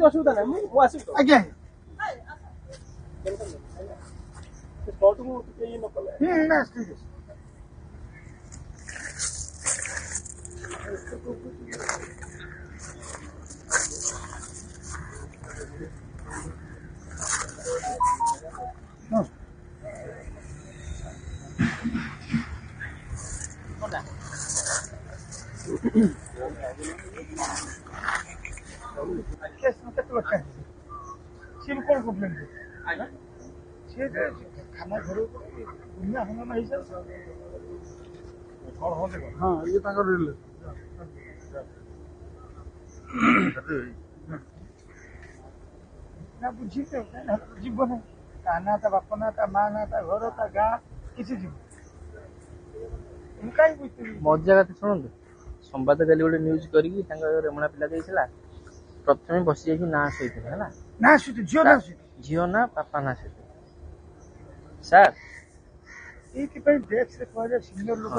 ଅସୁବିଧା ନାହିଁ ମୁଁ ଆସିବି ଆଜ୍ଞା खाना घर हंगामा हाँ ये ना बुझी जीव ना ता ना ता बाप ना ता माँ ना ता घर ता गाँ किसी जीव मजा कथा शुणु संवाद काली गोटे न्यूज करी रेमुणा पिला प्रथम बसी जाइए ना सहित है ना सहित झील ना बापा ना सहित सार ये सीनियर लोग